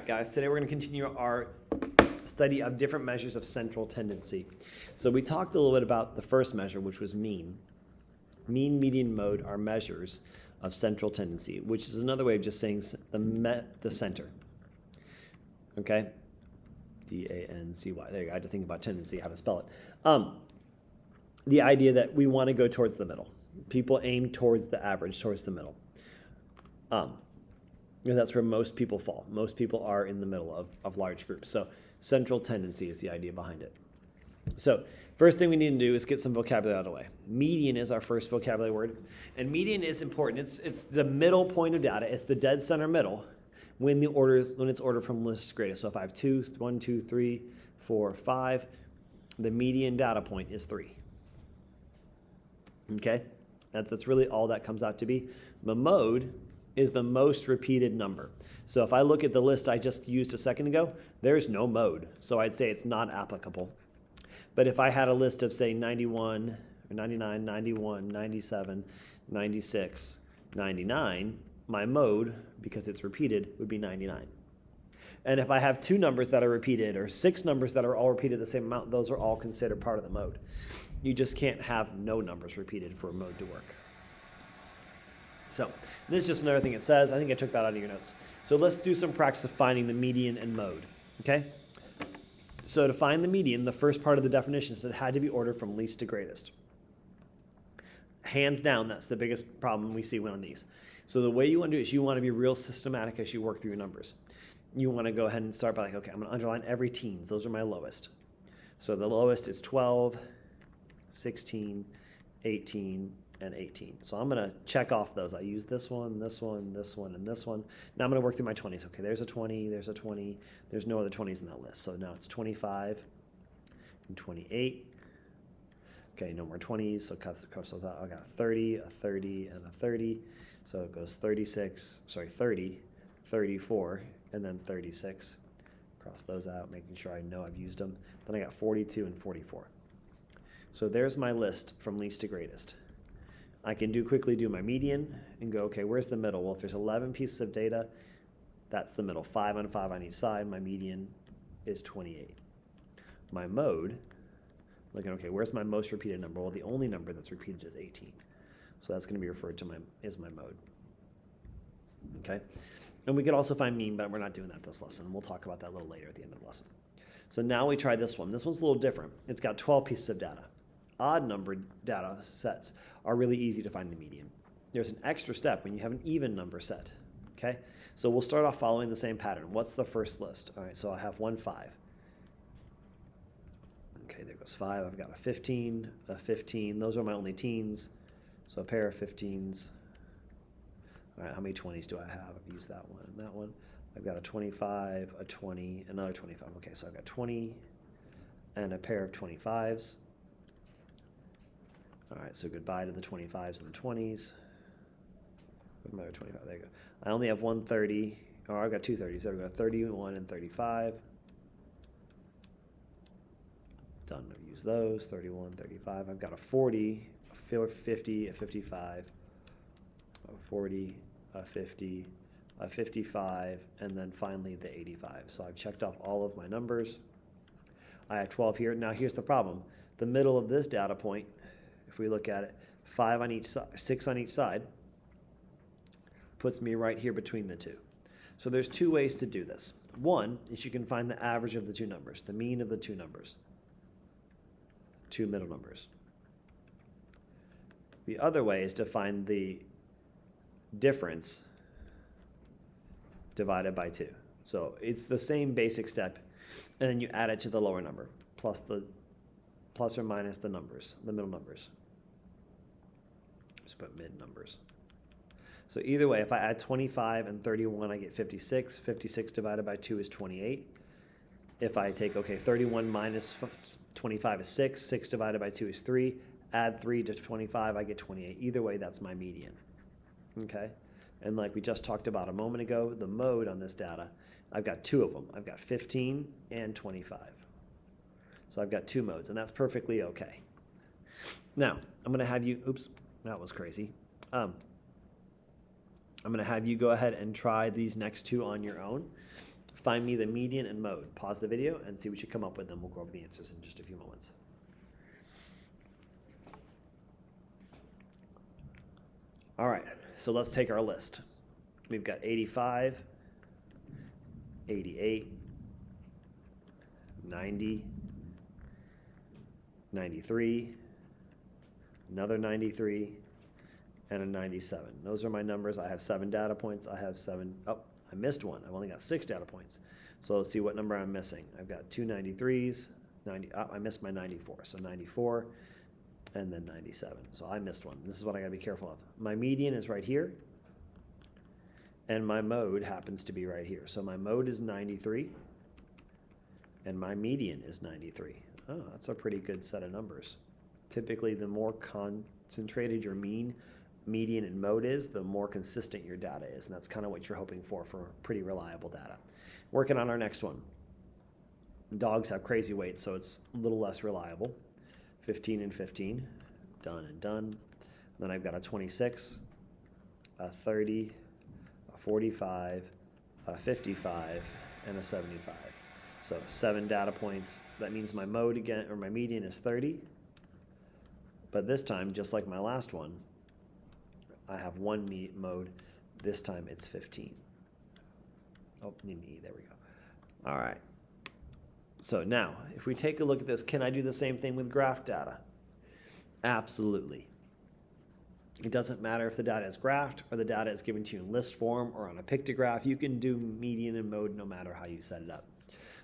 right, guys, today we're going to continue our study of different measures of central tendency. So we talked a little bit about the first measure, which was mean. Mean, median, mode are measures of central tendency, which is another way of just saying the center. Okay? D-A-N-C-Y. There you go. I had to think about tendency, how to spell it. The idea that we want to go towards the middle. People aim towards the average, towards the middle. And that's where most people fall. Most people are in the middle of large groups. So central tendency is the idea behind it. So first thing we need to do is get some vocabulary out of the way. Median is our first vocabulary word. And median is important. It's the middle point of data. It's the dead center middle when it's ordered from least to greatest. So if I have 1, 2, 3, 4, 5, the median data point is 3. Okay? That's really all that comes out to be. The mode is the most repeated number. So if I look at the list I just used a second ago, there's no mode. So I'd say it's not applicable. But if I had a list of, say, 91, or 99, 91, 97, 96, 99, my mode, because it's repeated, would be 99. And if I have 2 numbers that are repeated or 6 numbers that are all repeated the same amount, those are all considered part of the mode. You just can't have no numbers repeated for a mode to work. So this is just another thing it says. I think I took that out of your notes. So let's do some practice of finding the median and mode, okay? So to find the median, the first part of the definition is it had to be ordered from least to greatest. Hands down, that's the biggest problem we see on these. So the way you want to do it is you want to be real systematic as you work through your numbers. You want to go ahead and start by like, okay, I'm going to underline every teens. Those are my lowest. So the lowest is 12, 16, 18, and 18. So I'm going to check off those. I use this one, this one, this one, and this one. Now I'm going to work through my 20s. Okay, there's a 20, there's a 20. There's no other 20s in that list. So now it's 25 and 28. Okay, no more 20s. So cross those out. I got a 30, a 30, and a 30. So it goes 30, 34, and then 36. Cross those out, making sure I know I've used them. Then I got 42 and 44. So there's my list from least to greatest. I can quickly do my median and go, okay, where's the middle? Well, if there's 11 pieces of data, that's the middle. 5 on 5 on each side. My median is 28. My mode, looking, okay, where's my most repeated number? Well, the only number that's repeated is 18. So that's going to be referred to as my mode. Okay? And we could also find mean, but we're not doing that this lesson. We'll talk about that a little later at the end of the lesson. So now we try this one. This one's a little different. It's got 12 pieces of data. Odd numbered data sets are really easy to find the median. There's an extra step when you have an even number set. Okay? So we'll start off following the same pattern. What's the first list? All right, so I have 1, 5. Okay, there goes 5. I've got a 15, a 15. Those are my only teens. So a pair of 15s. All right, how many 20s do I have? I've used that one and that one. I've got a 25, a 20, another 25. Okay, so I've got 20 and a pair of 25s. All right, so goodbye to the 25s and the 20s. Where's my other 25? There you go. I only have 1 30, or I've got 2 30s. There we go, 31 and 35. Done, I've used those, 31, 35. I've got a 40, a 50, a 55, a 40, a 50, a 55, and then finally the 85. So I've checked off all of my numbers. I have 12 here. Now here's the problem. The middle of this data point, if we look at it, 5 on each side, 6 on each side, puts me right here between the two. So there's 2 ways to do this. One is you can find the average of the 2 numbers, the mean of the 2 numbers, 2 middle numbers. The other way is to find the difference divided by 2. So it's the same basic step, and then you add it to the lower number, plus or minus the numbers, the middle numbers. Just put mid numbers. So either way, if I add 25 and 31, I get 56. 56 divided by 2 is 28. If I take, 31 minus 25 is 6. 6 divided by 2 is 3. Add 3 to 25, I get 28. Either way, that's my median. Okay? And like we just talked about a moment ago, the mode on this data, I've got 2 of them. I've got 15 and 25. So I've got 2 modes, and that's perfectly okay. Now, I'm going to have you, oops, that was crazy. I'm going to have you go ahead and try these next 2 on your own. Find me the median and mode. Pause the video and see what you come up with, and we'll go over the answers in just a few moments. All right, so let's take our list. We've got 85, 88, 90, 93, another 93, and a 97. Those are my numbers. I have 7 data points. I have 7. Oh, I missed one. I've only got 6 data points. So let's see what number I'm missing. I've got 2 93s. I missed my 94. So 94 and then 97. So I missed one. This is what I got to be careful of. My median is right here. And my mode happens to be right here. So my mode is 93. And my median is 93. Oh, that's a pretty good set of numbers. Typically, the more concentrated your mean, median, and mode is, the more consistent your data is. And that's kind of what you're hoping for pretty reliable data. Working on our next one. Dogs have crazy weights, so it's a little less reliable. 15 and 15. Done and done. Then I've got a 26, a 30, a 45, a 55, and a 75. So 7 data points. That means my mode again, or my median is 30. But this time, just like my last one, I have one mode. This time it's 15. Oh, need an E, there we go. All right. So now, if we take a look at this, can I do the same thing with graph data? Absolutely. It doesn't matter if the data is graphed or the data is given to you in list form or on a pictograph. You can do median and mode no matter how you set it up.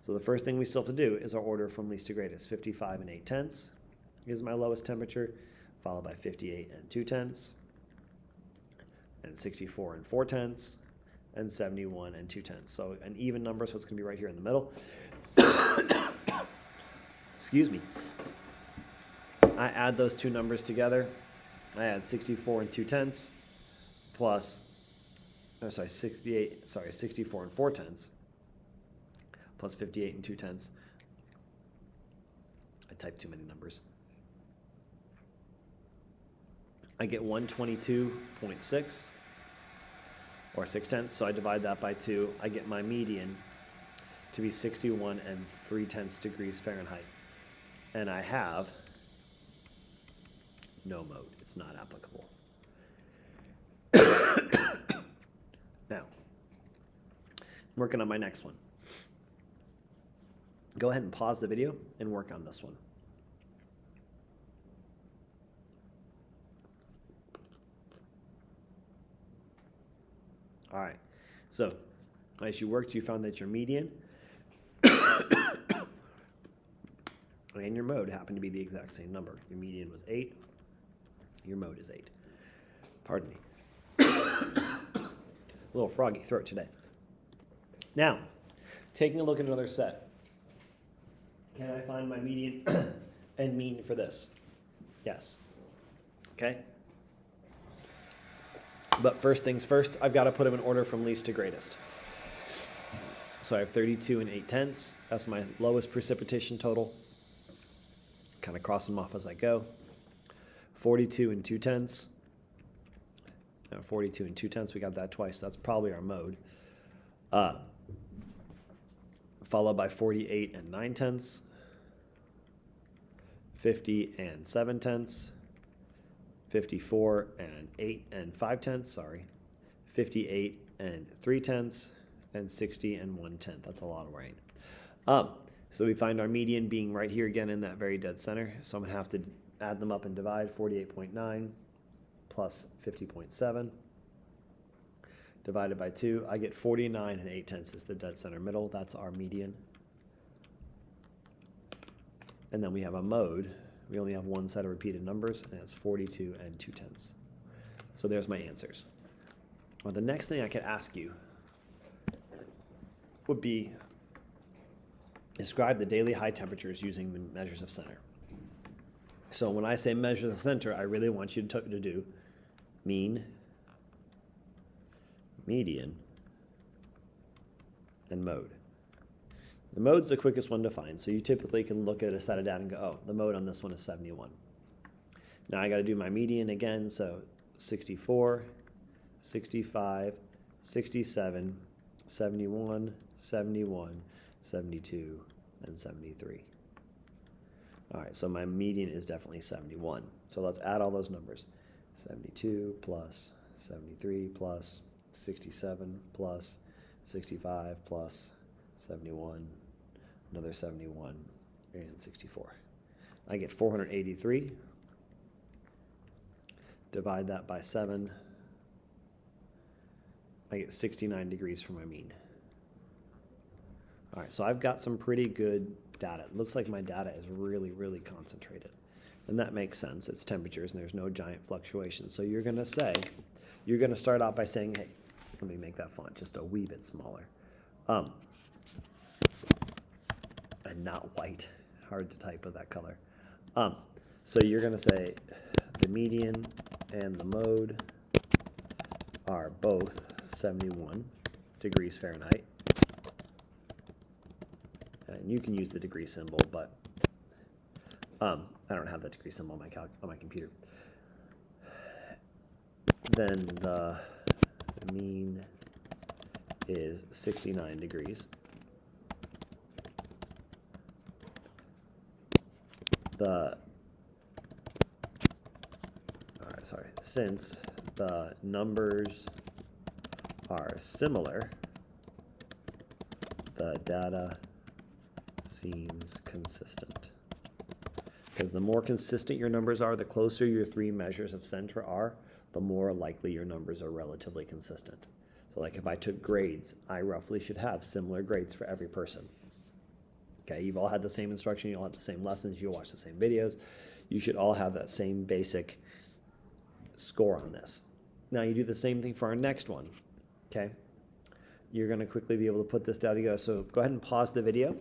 So the first thing we still have to do is our order from least to greatest. 55 and 8/10 is my lowest temperature, followed by 58 and 2/10, and 64 and 4/10, and 71 and 2/10. So an even number, so it's going to be right here in the middle. Excuse me. I add those two numbers together. I add 64 and 2/10 plus, 64 and 4/10 plus 58 and 2/10. I typed too many numbers. I get 122.6 or 6/10, so I divide that by 2. I get my median to be 61 and 3/10 degrees Fahrenheit. And I have no mode. It's not applicable. Now, I'm working on my next one. Go ahead and pause the video and work on this one. All right, so as you worked, you found that your median and your mode happened to be the exact same number. Your median was 8, your mode is 8. Pardon me. A little froggy throat today. Now, taking a look at another set. Can I find my median and mean for this? Yes. Okay? But first things first, I've got to put them in order from least to greatest. So I have 32 and 8/10. That's my lowest precipitation total. Kind of cross them off as I go. 42 and 2/10. 42 and 2/10. We got that twice. That's probably our mode. Followed by 48 and 9/10. 50 and 7/10. 54 and 8 and 5/10. Sorry. 58 and 3/10. And 60 and 1/10. That's a lot of rain. So we find our median being right here again in that very dead center. So I'm going to have to add them up and divide. 48.9 plus 50.7 divided by 2. I get 49 and 8/10 is the dead center middle. That's our median. And then we have a mode. We only have one set of repeated numbers, and it's 42 and 2/10. So there's my answers. Well, the next thing I could ask you would be describe the daily high temperatures using the measures of center. So when I say measures of center, I really want you to do mean, median, and mode. The mode's the quickest one to find, so you typically can look at a set of data and go, oh, the mode on this one is 71. Now I got to do my median again, so 64, 65, 67, 71, 71, 72, and 73. All right, so my median is definitely 71. So let's add all those numbers. 72 plus 73 plus 67 plus 65 plus 71, another 71, and 64. I get 483. Divide that by 7. I get 69 degrees for my mean. All right, so I've got some pretty good data. It looks like my data is really, really concentrated. And that makes sense. It's temperatures and there's no giant fluctuations. So you're going to start out by saying, hey, let me make that font just a wee bit smaller. And not white. Hard to type with that color. So you're going to say the median and the mode are both 71 degrees Fahrenheit. And you can use the degree symbol, but I don't have that degree symbol on my computer. Then the mean is 69 degrees. Since the numbers are similar, the data seems consistent. Because the more consistent your numbers are, the closer your three measures of center are, the more likely your numbers are relatively consistent. So like if I took grades, I roughly should have similar grades for every person. Okay, you've all had the same instruction, you all have the same lessons, you'll watch the same videos. You should all have that same basic score on this. Now you do the same thing for our next one, okay? You're gonna quickly be able to put this down together. So go ahead and pause the video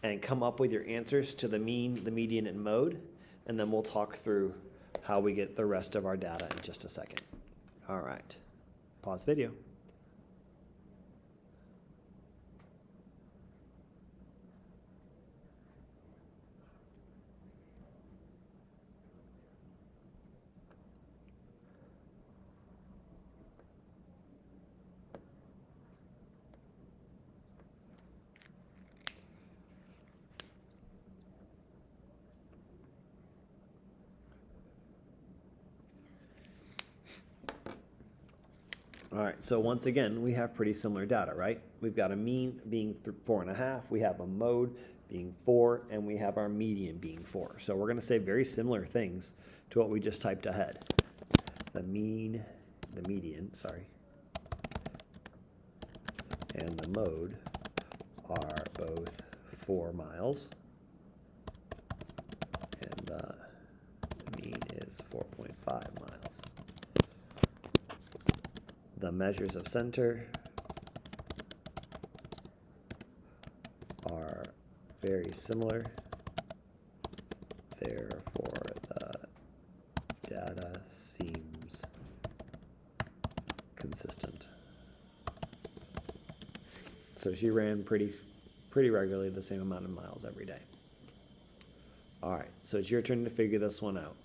and come up with your answers to the mean, the median, and mode, and then we'll talk through how we get the rest of our data in just a second. All right, pause video. All right, so once again, we have pretty similar data, right? We've got a mean being 4.5, we have a mode being 4, and we have our median being 4. So we're gonna say very similar things to what we just typed ahead. The median, and the mode are both 4 miles, and the mean is 4.5 miles. The measures of center are very similar, therefore the data seems consistent. So she ran pretty regularly the same amount of miles every day. All right, so it's your turn to figure this one out.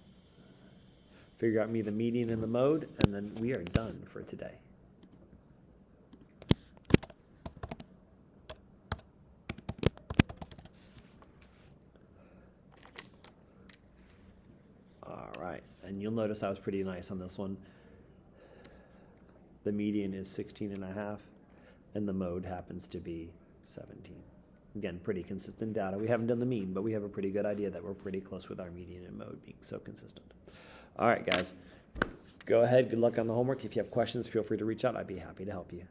Figure out me the median and the mode, and then we are done for today. All right, and you'll notice I was pretty nice on this one. The median is 16.5, and the mode happens to be 17. Again, pretty consistent data. We haven't done the mean, but we have a pretty good idea that we're pretty close with our median and mode being so consistent. All right, guys, go ahead. Good luck on the homework. If you have questions, feel free to reach out. I'd be happy to help you.